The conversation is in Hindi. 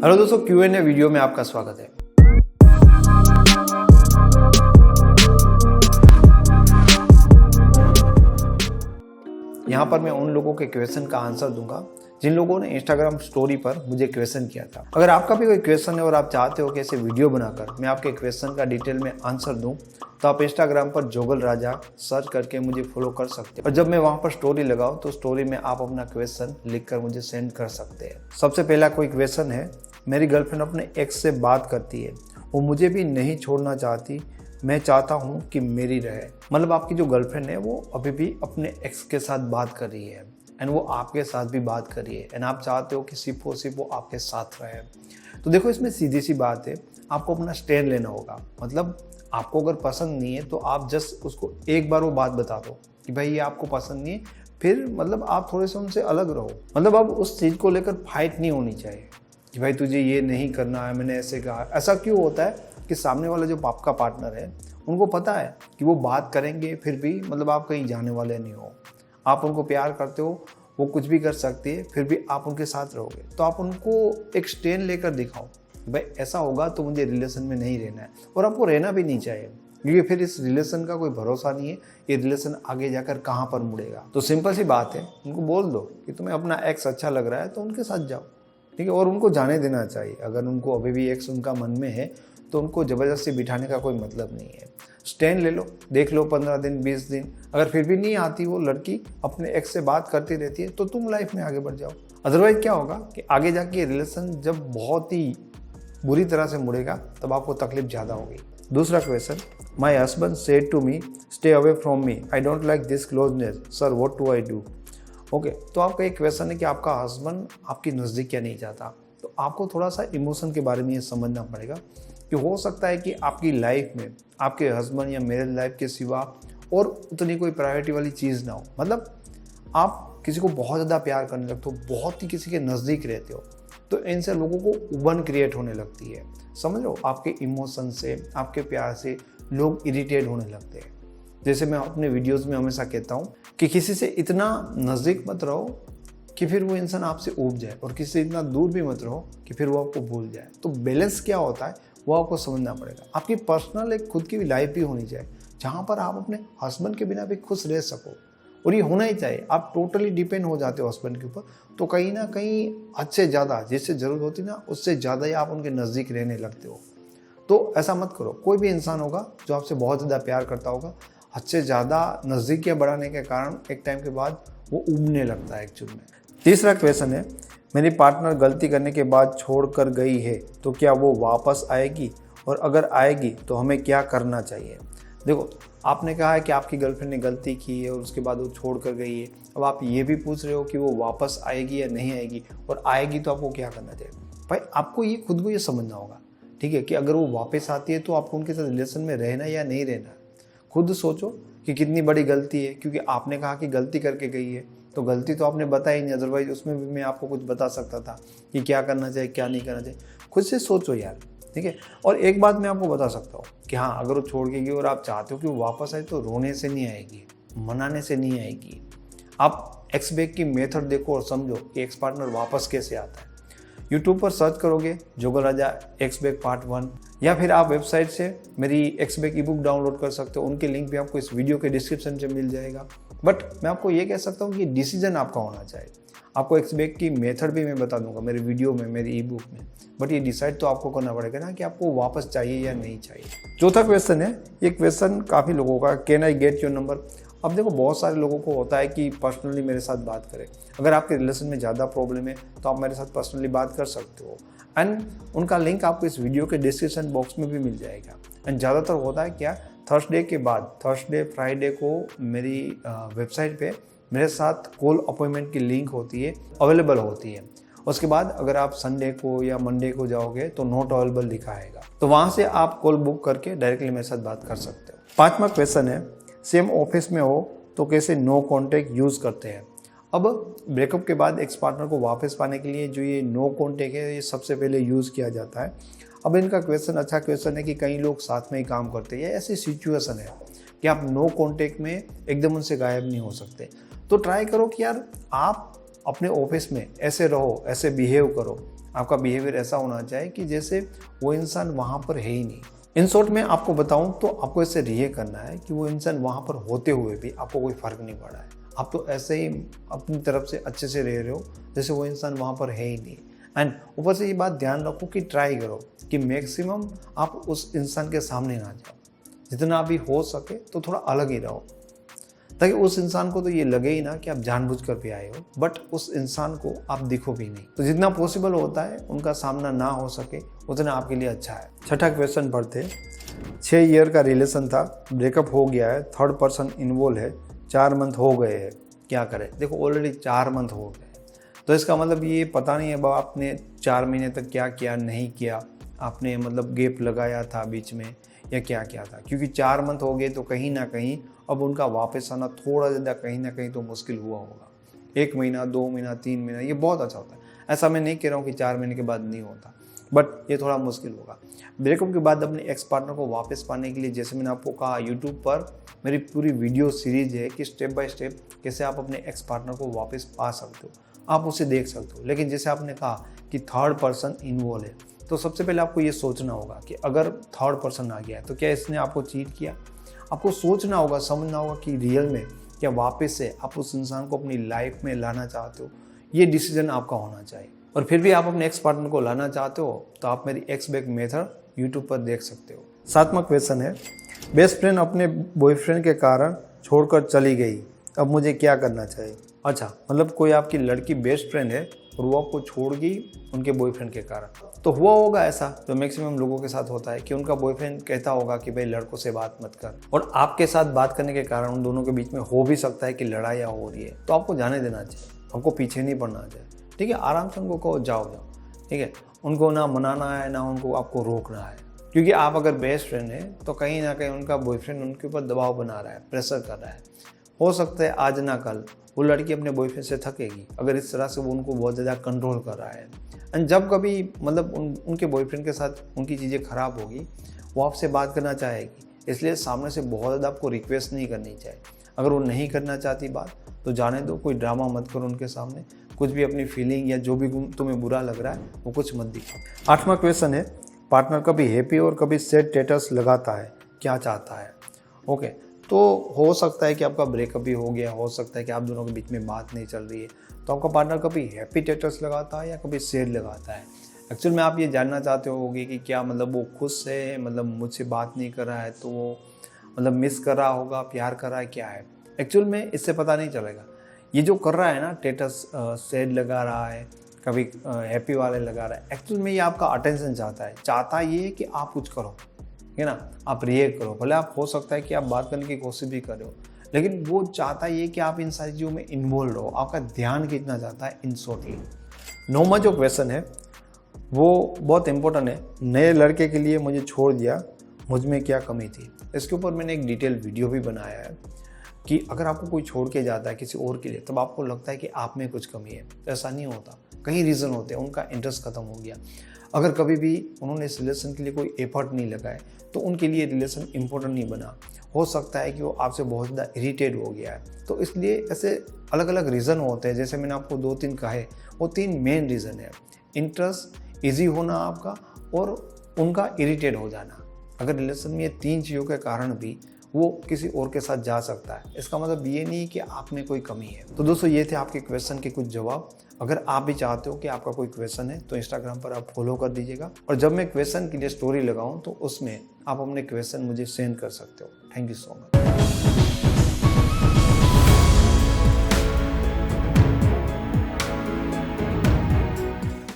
हेलो दोस्तों, Q&A वीडियो में आपका स्वागत है। यहाँ पर मैं उन लोगों के क्वेश्चन का आंसर दूंगा जिन लोगों ने इंस्टाग्राम स्टोरी पर मुझे क्वेश्चन किया था। अगर आपका भी कोई क्वेश्चन है और आप चाहते हो कि ऐसे वीडियो बनाकर मैं आपके क्वेश्चन का डिटेल में आंसर दूं, तो आप इंस्टाग्राम पर जोगल राजा सर्च करके मुझे फॉलो कर सकते हैं। और जब मैं वहाँ पर स्टोरी लगाऊं तो स्टोरी में आप अपना क्वेश्चन लिखकर मुझे सेंड कर सकते हैं। सबसे पहला कोई क्वेश्चन है, मेरी गर्लफ्रेंड अपने एक्स से बात करती है, वो मुझे भी नहीं छोड़ना चाहती, मैं चाहता हूँ कि मेरी रहे। मतलब आपकी जो गर्लफ्रेंड है वो अभी भी अपने एक्स के साथ बात कर रही है एंड वो आपके साथ भी बात कर रही है एंड आप चाहते हो कि सिर्फ वो आपके साथ रहे। तो देखो, इसमें सीधी सी बात है, आपको अपना स्टैंड लेना होगा। मतलब आपको अगर पसंद नहीं है तो आप जस्ट उसको एक बार वो बात बता दो कि भाई ये आपको पसंद नहीं है, फिर मतलब आप थोड़े से उनसे अलग रहो। मतलब अब उस चीज़ को लेकर फाइट नहीं होनी चाहिए कि भाई तुझे ये नहीं करना है, मैंने ऐसे कहा। ऐसा क्यों होता है कि सामने वाला जो आपका पार्टनर है उनको पता है कि वो बात करेंगे, फिर भी मतलब आप कहीं जाने वाले नहीं हो, आप उनको प्यार करते हो, वो कुछ भी कर सकती है, फिर भी आप उनके साथ रहोगे। तो आप उनको एक स्टैंड लेकर दिखाओ, भाई ऐसा होगा तो मुझे रिलेशन में नहीं रहना है, और आपको रहना भी नहीं चाहिए, क्योंकि फिर इस रिलेशन का कोई भरोसा नहीं है, ये रिलेशन आगे जाकर कहाँ पर मुड़ेगा। तो सिंपल सी बात है, उनको बोल दो कि तुम्हें अपना एक्स अच्छा लग रहा है तो उनके साथ जाओ, ठीक है। और उनको जाने देना चाहिए। अगर उनको अभी भी एक्स उनका मन में है तो उनको ज़बरदस्ती बिठाने का कोई मतलब नहीं है। स्टैंड ले लो, देख लो 15 दिन 20 दिन, अगर फिर भी नहीं आती वो लड़की अपने एक्स से बात करती रहती है तो तुम लाइफ में आगे बढ़ जाओ। अदरवाइज क्या होगा कि आगे जाके ये रिलेशन जब बहुत ही बुरी तरह से मुड़ेगा तब आपको तकलीफ ज़्यादा होगी। दूसरा question, my husband said to me stay away from me, I don't like this closeness sir, what do I do. Okay, तो आपका एक क्वेश्चन है कि आपका हस्बैंड आपकी नज़दीक क्या नहीं चाहता। तो आपको थोड़ा सा इमोशन के बारे में ये समझना पड़ेगा कि हो सकता है कि आपकी लाइफ में आपके हस्बैंड या मेरे लाइफ के सिवा और उतनी कोई प्रायोरिटी वाली चीज़ ना हो। मतलब आप किसी को बहुत ज़्यादा प्यार करने लगते हो, बहुत ही किसी के नज़दीक रहते हो, तो इनसे लोगों को उबन क्रिएट होने लगती है। समझ लो, आपके इमोशन से, आपके प्यार से लोग इरिटेट होने लगते हैं। जैसे मैं अपने वीडियोज़ में हमेशा कहता हूँ कि किसी से इतना नज़दीक मत रहो कि फिर वो इंसान आपसे ऊब जाए, और किसी से इतना दूर भी मत रहो कि फिर वो आपको भूल जाए। तो बैलेंस क्या होता है वो आपको समझना पड़ेगा। आपकी पर्सनल एक खुद की भी लाइफ भी होनी चाहिए, जहाँ पर आप अपने हस्बैंड के बिना भी खुश रह सको, और ये होना ही चाहिए। आप टोटली डिपेंड हो जाते हो हस्बैंड के ऊपर तो कहीं ना कहीं हद से ज़्यादा, जिससे ज़रूरत होती ना उससे ज़्यादा ही आप उनके नज़दीक रहने लगते हो। तो ऐसा मत करो। कोई भी इंसान होगा जो आपसे बहुत ज़्यादा प्यार करता होगा, हद से ज़्यादा नज़दीकियाँ बढ़ाने के कारण एक टाइम के बाद वो उबने लगता है एक्चुअल में। तीसरा क्वेश्चन है, मेरी पार्टनर गलती करने के बाद छोड़ कर गई है तो क्या वो वापस आएगी, और अगर आएगी तो हमें क्या करना चाहिए। देखो, आपने कहा है कि आपकी गर्लफ्रेंड ने गलती की है और उसके बाद वो छोड़ कर गई है। अब आप ये भी पूछ रहे हो कि वो वापस आएगी या नहीं आएगी, और आएगी तो आपको क्या करना चाहिए। भाई आपको ये खुद को ये समझना होगा, ठीक है, कि अगर वो वापस आती है तो आपको उनके साथ रिलेशन में रहना या नहीं रहना। खुद सोचो कि कितनी बड़ी गलती है, क्योंकि आपने कहा कि गलती करके गई है तो गलती तो आपने बताई नहीं, अदरवाइज उसमें भी मैं आपको कुछ बता सकता था कि क्या करना चाहिए क्या नहीं करना चाहिए। खुद से सोचो यार, ठीक है। और एक बात मैं आपको बता सकता हूँ कि हाँ, अगर वो छोड़ के गई और आप चाहते हो कि वो वापस आए तो रोने से नहीं आएगी, मनाने से नहीं आएगी। आप एक्स बैक की मेथड देखो और समझो कि एक्स पार्टनर वापस कैसे आता है। यूट्यूब पर सर्च करोगे जोगल राजा एक्स बैक पार्ट 1, या फिर आप वेबसाइट से मेरी एक्स बैक ई-बुक डाउनलोड कर सकते हो। उनके लिंक भी आपको इस वीडियो के डिस्क्रिप्शन से मिल जाएगा। बट मैं आपको ये कह सकता हूँ कि डिसीजन आपका होना चाहिए। आपको एक्स बैक की मेथड भी मैं बता दूंगा मेरे वीडियो में, मेरी ई-बुक में, बट ये डिसाइड तो आपको करना पड़ेगा ना कि आपको वापस चाहिए या नहीं चाहिए। चौथा क्वेश्चन है, ये क्वेश्चन काफ़ी लोगों का, can I get your number. अब देखो, बहुत सारे लोगों को होता है कि पर्सनली मेरे साथ बात करें। अगर आपके रिलेशन में ज़्यादा प्रॉब्लम है तो आप मेरे साथ पर्सनली बात कर सकते हो, एंड उनका लिंक आपको इस वीडियो के डिस्क्रिप्शन बॉक्स में भी मिल जाएगा। एंड ज़्यादातर होता है क्या, थर्सडे के बाद, थर्सडे फ्राइडे को मेरी वेबसाइट पे मेरे साथ कॉल अपॉइंटमेंट की लिंक होती है, अवेलेबल होती है। उसके बाद अगर आप संडे को या मंडे को जाओगे तो नॉट अवेलेबल लिखा आएगा, तो वहाँ से आप कॉल बुक करके डायरेक्टली मेरे साथ बात कर सकते हो। पांचवा क्वेश्चन है, सेम ऑफिस में हो तो कैसे नो कॉन्टैक्ट यूज़ करते हैं। अब ब्रेकअप के बाद एक्स पार्टनर को वापस पाने के लिए जो ये नो कॉन्टैक्ट है, ये सबसे पहले यूज़ किया जाता है। अब इनका क्वेश्चन अच्छा क्वेश्चन है कि कई लोग साथ में ही काम करते हैं, ऐसी सिचुएशन है कि आप नो कॉन्टैक्ट में एकदम उनसे गायब नहीं हो सकते। तो ट्राई करो कि यार आप अपने ऑफिस में ऐसे रहो, ऐसे बिहेव करो, आपका बिहेवियर ऐसा होना चाहिए कि जैसे वो इंसान वहाँ पर है ही नहीं। इन शॉर्ट में आपको बताऊं तो आपको ऐसे रिएक्ट करना है कि वो इंसान वहाँ पर होते हुए भी आपको कोई फ़र्क नहीं पड़ा है। आप तो ऐसे ही अपनी तरफ से अच्छे से रह रहे हो जैसे वो इंसान वहाँ पर है ही नहीं। एंड ऊपर से ये बात ध्यान रखो कि ट्राई करो कि मैक्सिमम आप उस इंसान के सामने ना जाओ, जितना भी हो सके तो थोड़ा अलग ही रहो, ताकि उस इंसान को तो ये लगे ही ना कि आप जानबूझकर भी आए हो, बट उस इंसान को आप दिखो भी नहीं। तो जितना पॉसिबल होता है उनका सामना ना हो सके उतना आपके लिए अच्छा है। छठा क्वेश्चन पढ़ते। 6 ईयर का रिलेशन था, ब्रेकअप हो गया है, थर्ड पर्सन इन्वॉल्व है, 4 मंथ हो गए हैं, क्या करें। देखो ऑलरेडी 4 मंथ हो गए, तो इसका मतलब ये पता नहीं है अब आपने 4 महीने तक क्या किया नहीं किया, आपने मतलब गैप लगाया था बीच में या क्या क्या था, क्योंकि 4 मंथ हो गए तो कहीं ना कहीं अब उनका वापस आना थोड़ा ज़्यादा कहीं ना कहीं तो मुश्किल हुआ होगा। 1 महीना 2 महीना 3 महीना ये बहुत अच्छा होता है। ऐसा मैं नहीं कह रहा हूँ कि 4 महीने के बाद नहीं होता, बट ये थोड़ा मुश्किल होगा। ब्रेकअप के बाद अपने एक्स पार्टनर को वापस पाने के लिए जैसे मैंने आपको कहा, यूट्यूब पर मेरी पूरी वीडियो सीरीज है कि स्टेप बाय स्टेप कैसे आप अपने एक्स पार्टनर को वापस पा सकते हो, आप उसे देख सकते हो। लेकिन जैसे आपने कहा कि थर्ड पर्सन इन्वॉल्व है, तो सबसे पहले आपको ये सोचना होगा कि अगर थर्ड पर्सन आ गया है तो क्या इसने आपको चीट किया। आपको सोचना होगा, समझना होगा कि रियल में क्या वापस से आप उस इंसान को अपनी लाइफ में लाना चाहते हो। ये डिसीजन आपका होना चाहिए। और फिर भी आप अपने एक्स पार्टनर को लाना चाहते हो तो आप मेरी एक्स बैक मेथड यूट्यूब पर देख सकते हो। 7वां क्वेश्चन है, बेस्ट फ्रेंड अपने बॉयफ्रेंड के कारण छोड़कर चली गई, अब मुझे क्या करना चाहिए। अच्छा, मतलब कोई आपकी लड़की बेस्ट फ्रेंड है और वो आपको छोड़ गई उनके बॉयफ्रेंड के कारण। तो हुआ होगा ऐसा जो मैक्सिमम लोगों के साथ होता है कि उनका बॉयफ्रेंड कहता होगा कि भाई लड़कों से बात मत कर, और आपके साथ बात करने के कारण उन दोनों के बीच में हो भी सकता है कि लड़ाइयाँ हो रही है। तो आपको जाने देना चाहिए, आपको पीछे नहीं पड़ना चाहिए। ठीक है, आराम से उनको कहो जाओ जाओ। ठीक है, उनको ना मनाना है ना उनको आपको रोकना है, क्योंकि आप अगर बेस्ट फ्रेंड हैं तो कहीं ना कहीं उनका बॉयफ्रेंड उनके ऊपर दबाव बना रहा है, प्रेशर कर रहा है। हो सकता है आज ना कल वो लड़की अपने बॉयफ्रेंड से थकेगी अगर इस तरह से वो उनको बहुत ज़्यादा कंट्रोल कर रहा है। एंड जब कभी मतलब उनके बॉयफ्रेंड के साथ उनकी चीज़ें ख़राब होगी, वो आपसे बात करना चाहेगी, इसलिए सामने से बहुत ज़्यादा आपको रिक्वेस्ट नहीं करनी चाहिए। अगर वो नहीं करना चाहती बात तो जाने दो, कोई ड्रामा मत करो उनके सामने, कुछ भी अपनी फीलिंग या जो भी तुम्हें बुरा लग रहा है वो कुछ मत दिखाओ। 8वां क्वेश्चन है, पार्टनर कभी हैप्पी और कभी सैड स्टेटस लगाता है, क्या चाहता है। ओके, तो हो सकता है कि आपका ब्रेकअप भी हो गया, हो सकता है कि आप दोनों के बीच में बात नहीं चल रही है, तो आपका पार्टनर कभी हैप्पी स्टेटस लगाता है या कभी सैड लगाता है। एक्चुअल में आप ये जानना चाहते होगे कि क्या मतलब वो खुश है, मतलब मुझसे बात नहीं कर रहा है तो वो मतलब मिस कर रहा होगा, प्यार कर रहा है, क्या है। एक्चुअल में इससे पता नहीं चलेगा। ये जो कर रहा है ना, स्टेटस सैड लगा रहा है, कभी हैप्पी वाले लगा रहा है, एक्चुअल में ये आपका अटेंशन चाहता ये है कि आप कुछ करो, है ना, आप रिएक्ट करो। भले आप हो सकता है कि आप बात करने की कोशिश भी कर रहे हो, लेकिन वो चाहता ये कि आप इन सारी चीज़ों में इन्वॉल्व रहो। आपका ध्यान कितना चाहता है इन शॉर्टली। 9वां जो क्वेश्चन है वो बहुत इंपॉर्टेंट है, नए लड़के के लिए मुझे छोड़ दिया, मुझ में क्या कमी थी। इसके ऊपर मैंने एक डिटेल वीडियो भी बनाया है कि अगर आपको कोई छोड़ के जाता है किसी और के लिए तब आपको लगता है कि आप में कुछ कमी है, तो ऐसा नहीं होता। कई रीज़न होते हैं, उनका इंटरेस्ट खत्म हो गया, अगर कभी भी उन्होंने इस रिलेशन के लिए कोई एफर्ट नहीं लगाए तो उनके लिए रिलेशन इंपॉर्टेंट नहीं बना। हो सकता है कि वो आपसे बहुत ज़्यादा इरिटेट हो गया है। तो इसलिए ऐसे अलग अलग रीज़न होते हैं, जैसे मैंने आपको 2-3 कहे, वो 3 मेन रीज़न है। इंटरेस्ट ईजी होना आपका और उनका इरिटेट हो जाना। अगर रिलेशन में ये 3 चीज़ों के कारण भी वो किसी और के साथ जा सकता है, इसका मतलब ये नहीं कि आप में कोई कमी है। तो दोस्तों ये थे आपके क्वेश्चन के कुछ जवाब। अगर आप भी चाहते हो कि आपका कोई क्वेश्चन है तो इंस्टाग्राम पर आप फॉलो कर दीजिएगा, और जब मैं क्वेश्चन के लिए स्टोरी लगाऊं तो उसमें आप अपने क्वेश्चन मुझे सेंड कर सकते हो। Thank you so much.